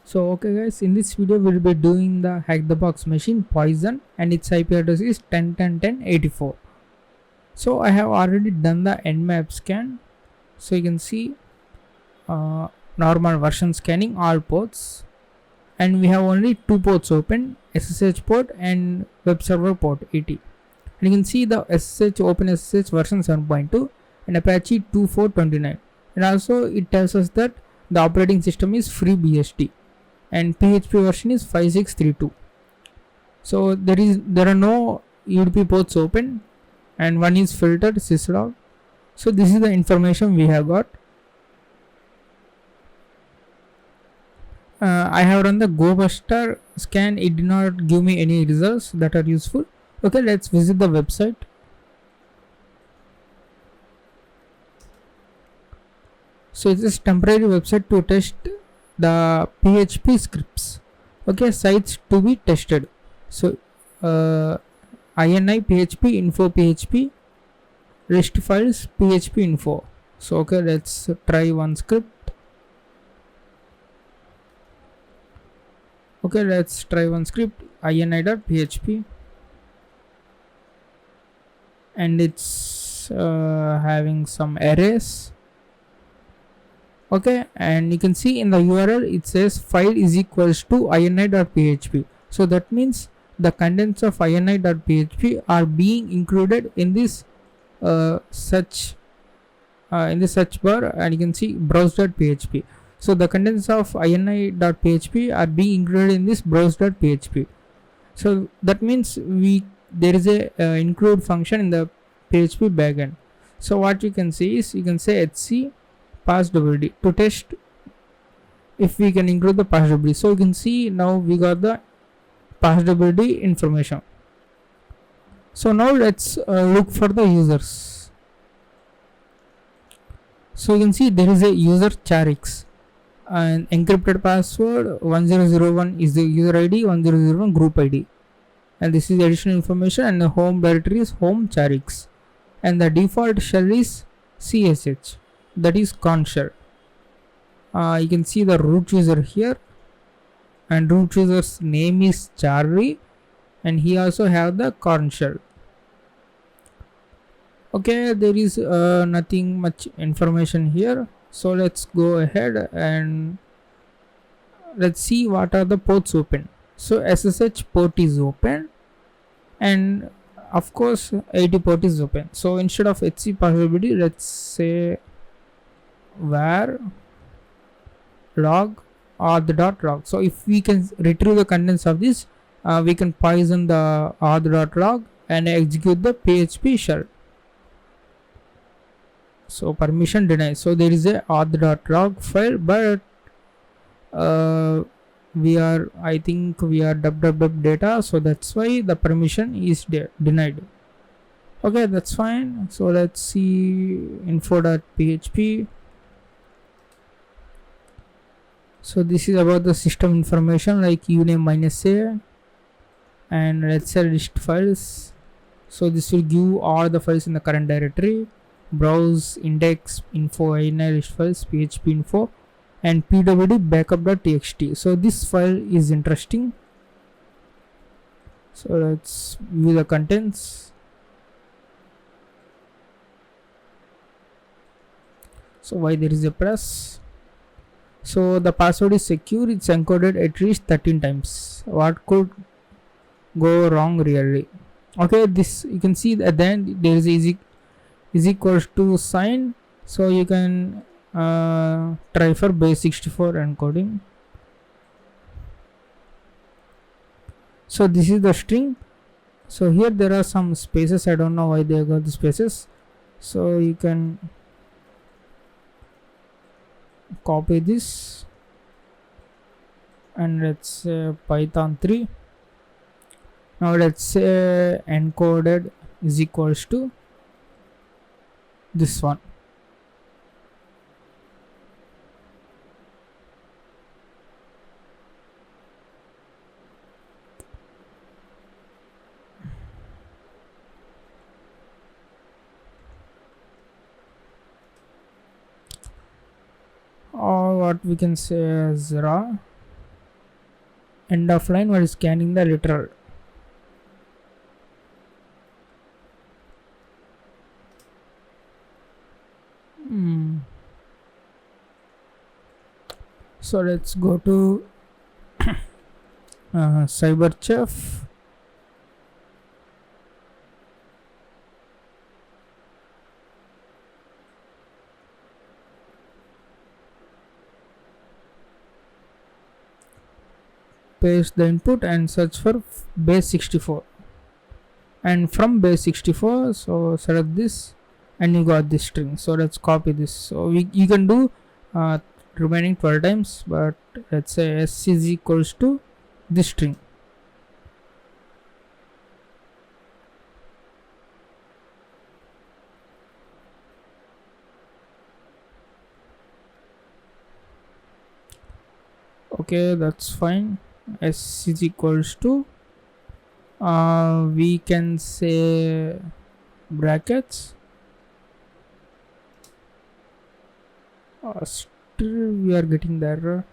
So okay guys, in this video we'll be doing the hack the box machine Poison, and its IP address is 10.10.10.84. So I have already done the nmap scan. So you can see uh, normal version scanning all ports, and we have only two ports open, SSH port and web server port 80. And you can see the SSH open SSH version 7.2 and Apache 2429. And also it tells us that the operating system is FreeBSD and PHP version is 5632. So there are no UDP ports open, and one is filtered syslog. So this is the information we have got. I have run the GoBuster scan. It did not give me any results that are useful. Okay, let's visit the website. So it is temporary website to test the PHP scripts. Okay, sites to be tested. So ini php info php rest files php info. So okay, let's try one script. Okay, let's try one script ini.php, and it's having some arrays. Okay, and you can see in the URL it says file is equals to ini.php. So that means the contents of ini.php are being included in this search bar, and you can see browse.php. So the contents of ini.php are being included in this browse.php. So that means there is a include function in the PHP backend. So what you can see is, you can say etc passwd to test if we can include the passwd. So you can see now we got the passwd information. So now let's look for the users. So you can see there is a user charix, and encrypted password 1001 is the user id, 1001 group id, and this is additional information, and the home directory is home charix, and the default shell is csh, that is Korn shell. You can see the root user here, and root user's name is Charlie, and he also have the Korn shell. Okay, there is nothing much information here. So let's go ahead and let's see what are the ports open. So SSH port is open, and of course 80 port is open. So instead of etc passwd, let's say var log auth.log. So if we can retrieve the contents of this, we can poison the auth.log and execute the php shell. So permission denied. So there is a auth.log file, but I think we are www data, so that's why the permission is denied. Okay, that's fine. So let's see info.php. So this is about the system information like uname -a, and let's say list files. So this will give all the files in the current directory: browse, index, info, ini list files, php info, and pwd backup.txt. So this file is interesting. So let's view the contents. So why there is a press? So the password is secure, it's encoded at least 13 times. What could go wrong really? Okay, this you can see at the end there is is equals to sign. So you can try for base 64 encoding. So this is the string. So here there are some spaces, I don't know why they got the spaces. So you can copy this, and let's say python 3. Now let's say encoded is equals to this one. Or what we can say as raw. end of line while scanning the literal. So let's go to CyberChef. Paste the input and search for base 64, and from base 64, so select this and you got this string. So let's copy this. So you can do remaining 12 times, but let's say s is equals to this string. Okay, that's fine. S is equals to we can say brackets. Still we are getting the error.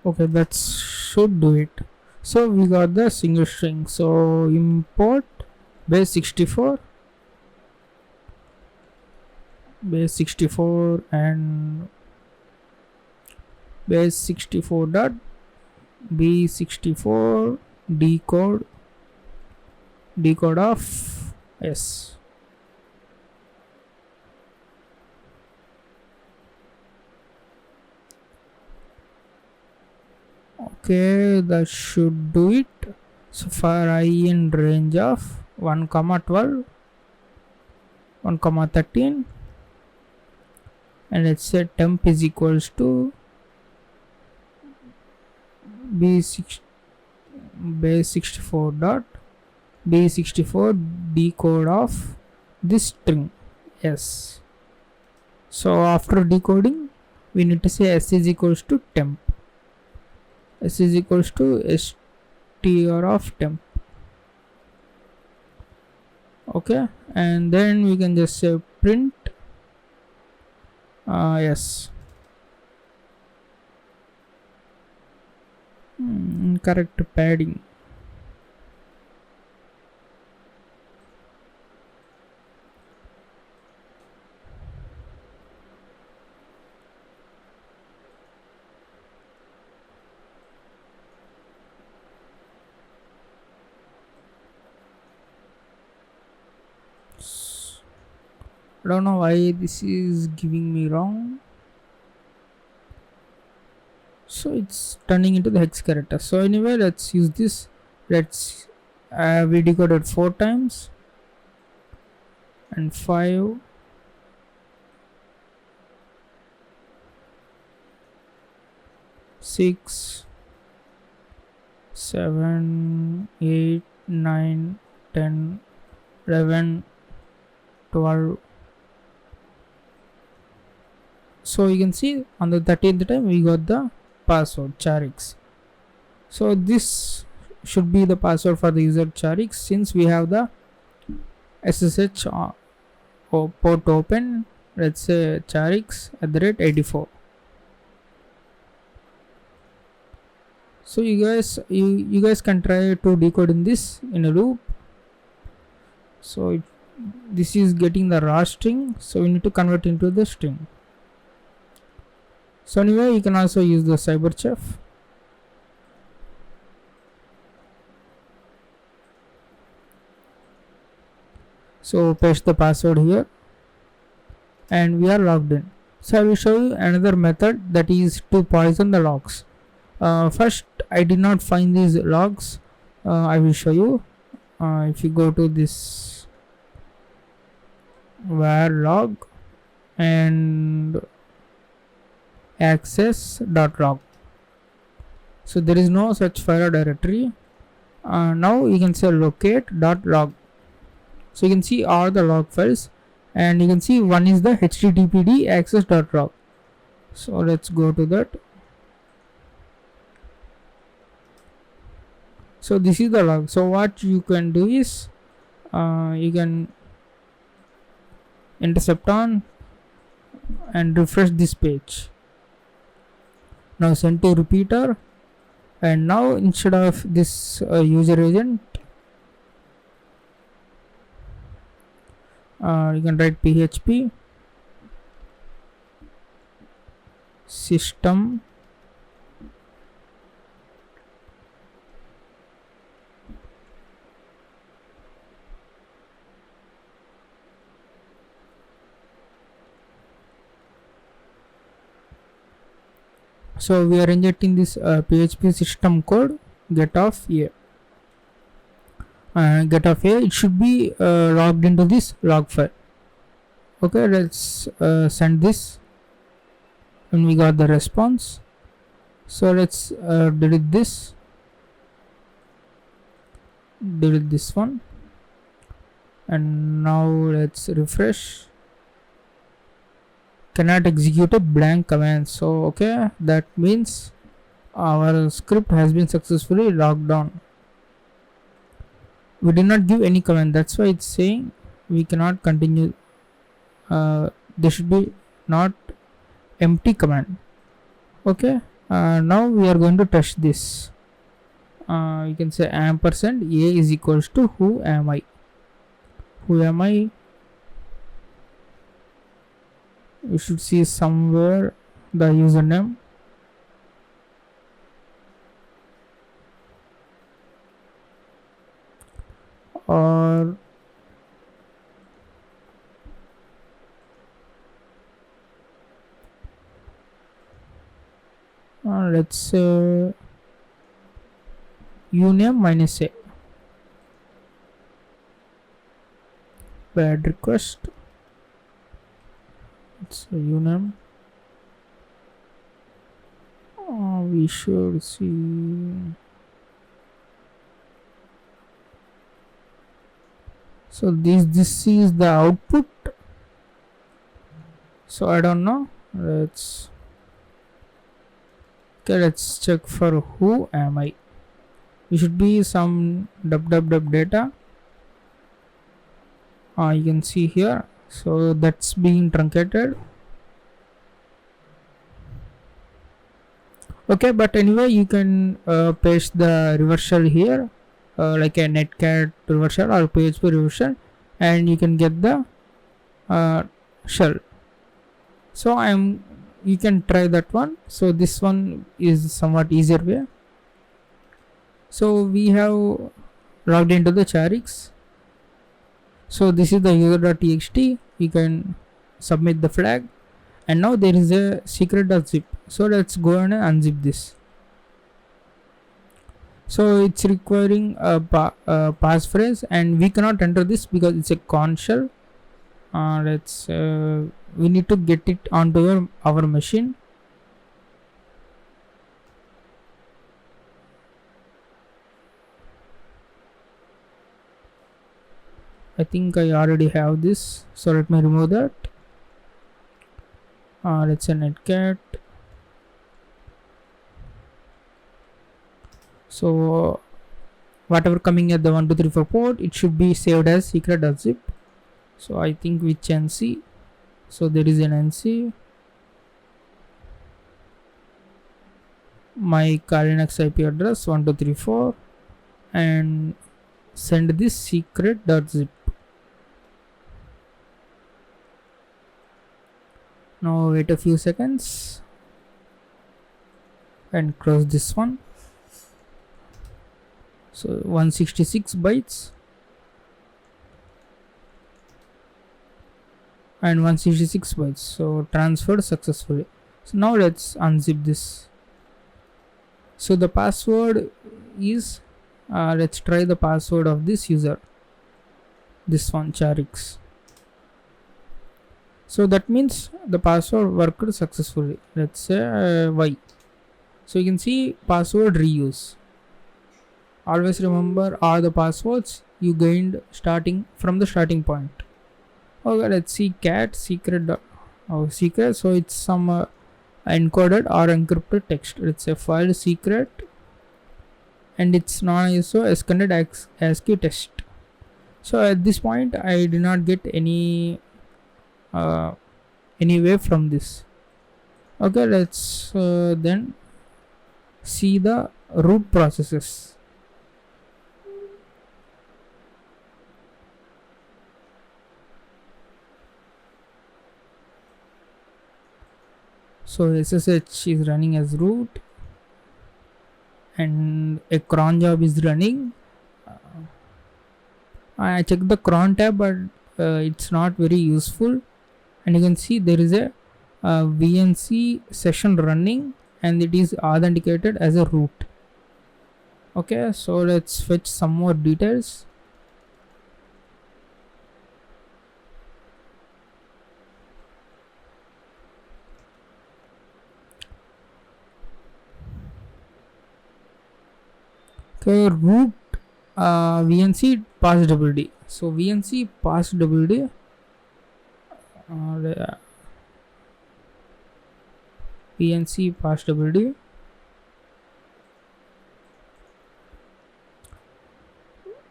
Okay, that should do it. So we got the single string. So import base 64 and base 64 dot b64 decode of s. Okay, that should do it. So for I in range of 1, 12, 1, 13, and let's say temp is equals to base 64 dot b64 decode of this string s. So after decoding, we need to say s is equals to temp. S is equals to str of temp. Okay, and then we can just say print yes. Incorrect padding. I don't know why this is giving me wrong. So it's turning into the hex character. So anyway, let's use this. Let's we decoded 4 times and 5, 6, 7, 8, 9, 10, 11, 12. So you can see on the 13th time we got the password Charix. So this should be the password for the user Charix, since we have the SSH port open. Let's say Charix @84. So you guys can try to decode in this in a loop. So this is getting the raw string, so we need to convert into the string. So anyway, you can also use the CyberChef. So paste the password here and we are logged in. So I will show you another method, that is to poison the logs. First, I did not find these logs. I will show you. if you go to this var log and access.log, so there is no such file or directory. Now you can say locate.log, so you can see all the log files, and you can see one is the httpd access.log. So let's go to that. So this is the log. So what you can do is you can intercept on and refresh this page. Now send to repeater, and now instead of this user agent, you can write php system so we are injecting this php system code get of a. Get of a, it should be logged into this log file. Okay, let's send this, and we got the response. So let's delete this one, and now let's refresh. Cannot execute a blank command. So okay, that means our script has been successfully logged on. We did not give any command, that's why it's saying we cannot continue. There should be not empty command. Okay, now we are going to test this. You can say ampersand a is equals to who am I. You should see somewhere the username. Or let's say uname minus a. Bad request. It's a uname. We should see. So this is the output. So I don't know. Let's check for who am I. It should be some www data. You can see here. So that's being truncated. Okay, but anyway, you can paste the reversal here, like a netcat reversal or PHP reversal, and you can get the shell. So you can try that one. So this one is somewhat easier way. So we have logged into the Charix. So this is the user.txt. You can submit the flag, and now there is a secret.zip. So let's go and unzip this. So it's requiring a passphrase, and we cannot enter this because it's a con shell. We need to get it onto our machine. I think I already have this, so let me remove that. Let's say netcat. So whatever coming at the 1234 port, it should be saved as secret.zip. So I think with nc. So there is an nc. My Kali Linux IP address 1234, and send this secret.zip. Now wait a few seconds and close this one. So 166 bytes and 166 bytes. So transferred successfully. So now let's unzip this. So the password is let's try the password of this user, this one Charix. So that means the password worked successfully. Let's say Y. So you can see password reuse. Always remember all the passwords you gained starting from the starting point. Okay, let's see cat secret. Secret. So it's some encoded or encrypted text. Let's say file secret, and it's non-ISO esconded ASCII text. So at this point, I did not get any way from this. Okay, let's then see the root processes. So SSH is running as root, and a cron job is running. I checked the cron tab, but it's not very useful. And you can see there is a VNC session running, and it is authenticated as a root. Okay, so let's fetch some more details. Okay, root VNC pass WD. So VNC pass WD. VNC pass WD.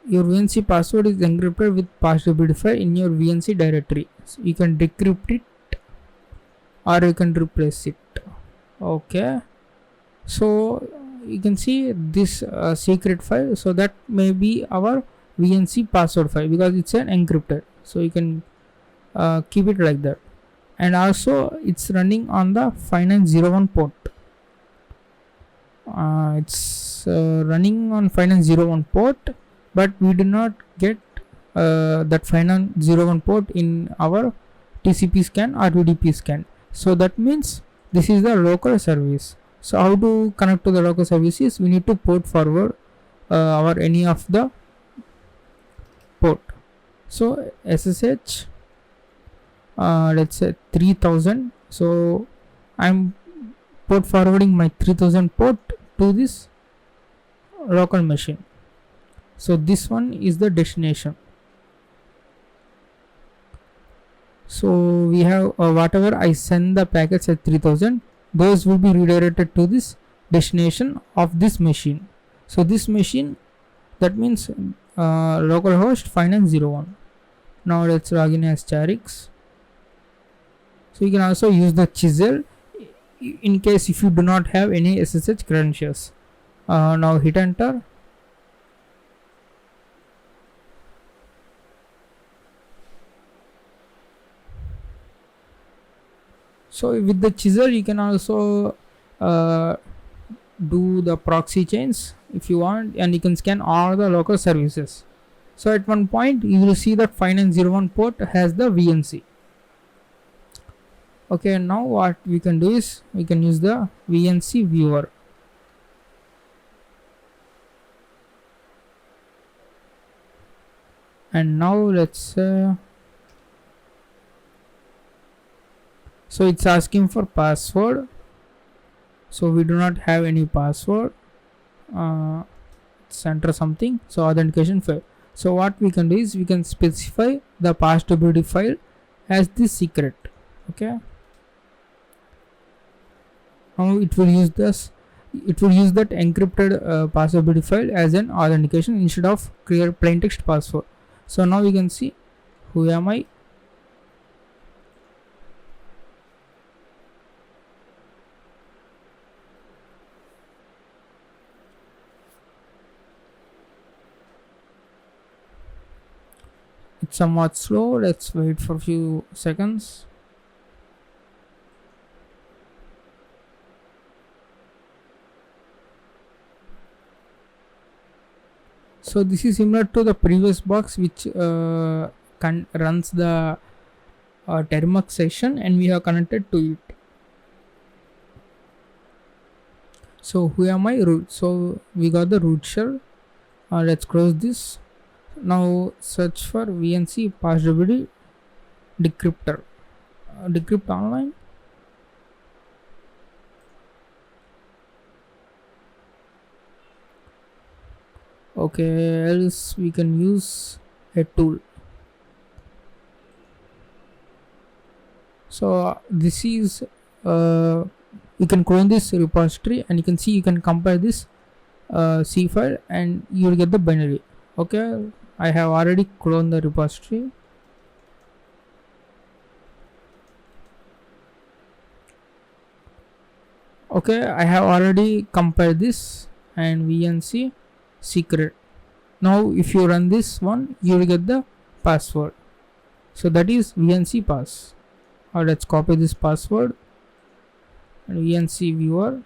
Your VNC password is encrypted with passwd file in your VNC directory. So you can decrypt it or you can replace it. Okay, so you can see this secret file. So that may be our VNC password file because it's an encrypted. So you can keep it like that. And also it's running on the Finance01 port. It's running on Finance01 port, but we do not get that Finance01 port in our TCP scan or UDP scan. So that means this is the local service. So how to connect to the local services? We need to port forward our any of the port. So SSH, let's say 3000. So I'm port forwarding my 3000 port to this local machine. So this one is the destination. So we have whatever I send the packets at 3000, those will be redirected to this destination of this machine. So this machine, that means localhost Finance01. Now let's log in as Charix. So you can also use the chisel in case if you do not have any SSH credentials. Now hit enter. So with the chisel you can also do the proxy chains if you want, and you can scan all the local services. So at one point you will see that Finance01 port has the VNC. Okay, now what we can do is we can use the VNC viewer. And now let's so it's asking for password. So we do not have any password. Let's enter something. So authentication failed. So what we can do is we can specify the passwd file as the secret. Okay, now it will use this. It will use that encrypted passwd file as an authentication instead of clear plain text password. So now we can see who am I. It's somewhat slow. Let's wait for a few seconds. So this is similar to the previous box which runs the Termux session, and we have connected to it. So who am I? Root. So we got the root shell, Let's close this. Now search for VNC PassWD decryptor. Decrypt online. Okay, else we can use a tool. So this is you can clone this repository, and you can see you can compare this C file and you will get the binary. Okay, I have already cloned the repository. Okay, I have already compared this and VNC secret. Now if you run this one, you will get the password. So that is VNC pass. Let's copy this password and VNC viewer.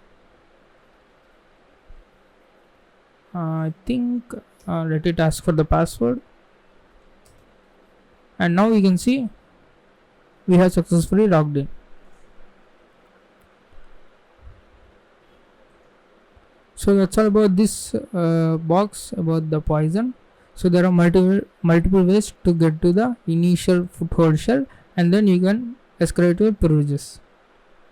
I think let it ask for the password, and now you can see we have successfully logged in. So that's all about this box about the Poison. So there are multiple ways to get to the initial foothold shell, and then you can escalate your privileges.